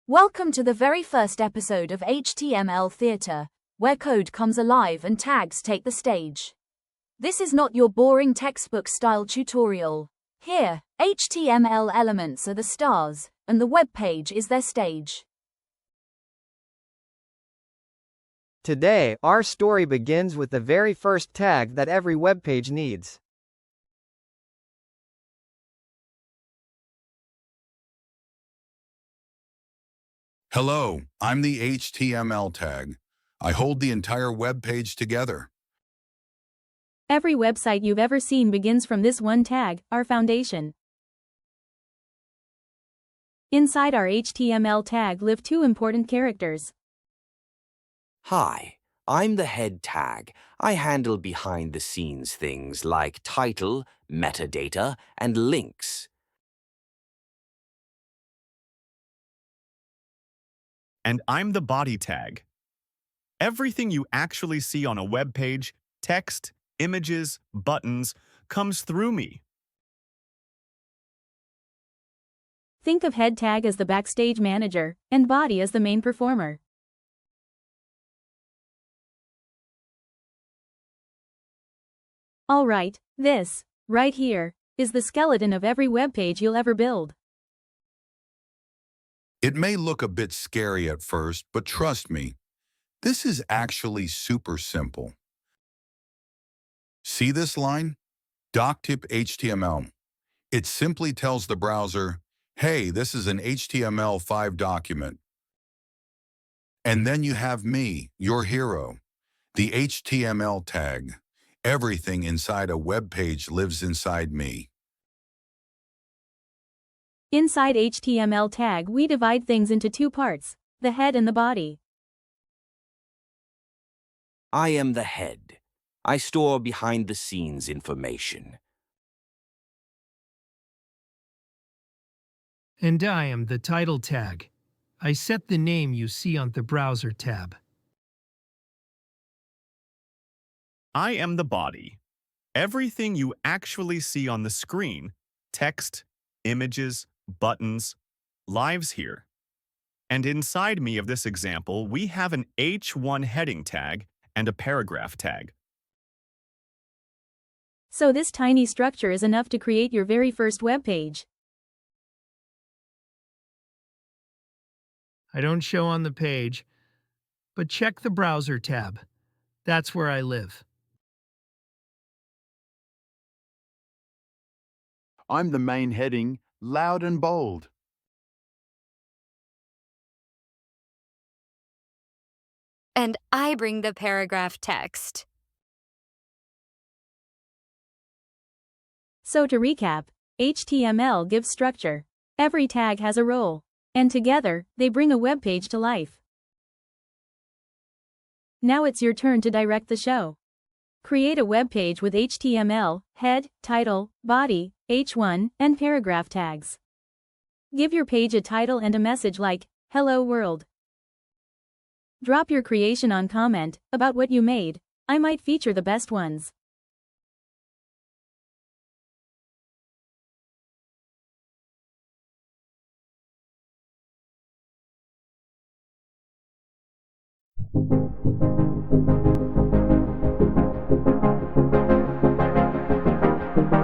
Welcome to the very first episode of HTML Theatre, where code comes alive and tags take the stage. This is not your boring textbook-style tutorial. Here, HTML elements are the stars, and the web page is their stage. Today, our story begins with the very first tag that every web page needs. Hello, I'm the HTML tag. I hold the entire web page together. Every website you've ever seen begins from this one tag, our foundation. Inside our HTML tag live two important characters. Hi, I'm the head tag. I handle behind-the-scenes things like title, metadata, and links. And I'm the body tag. Everything you actually see on a web page, text, images, buttons, comes through me. Think of head tag as the backstage manager, and body as the main performer. Alright, this, right here, is the skeleton of every web page you'll ever build. It may look a bit scary at first, but trust me, this is actually super simple. See this line? Doctip HTML. It simply tells the browser, hey, this is an HTML5 document. And then you have me, your hero, the HTML tag. Everything inside a web page lives inside me. Inside HTML tag we divide things into two parts, the head and the body. I am the head. I store behind-the-scenes information. And I am the title tag. I set the name you see on the browser tab. I am the body. Everything you actually see on the screen, text, images, buttons, lives here. And inside me of this example, we have an H1 heading tag and a paragraph tag. So this tiny structure is enough to create your very first web page. I don't show on the page, but check the browser tab. That's where I live. I'm the main heading, loud and bold. And I bring the paragraph text. So to recap, HTML gives structure. Every tag has a role, and together, they bring a web page to life. Now it's your turn to direct the show. Create a web page with HTML, head, title, body, H1, and paragraph tags. Give your page a title and a message like, Hello World. Drop your creation on comment about what you made. I might feature the best ones.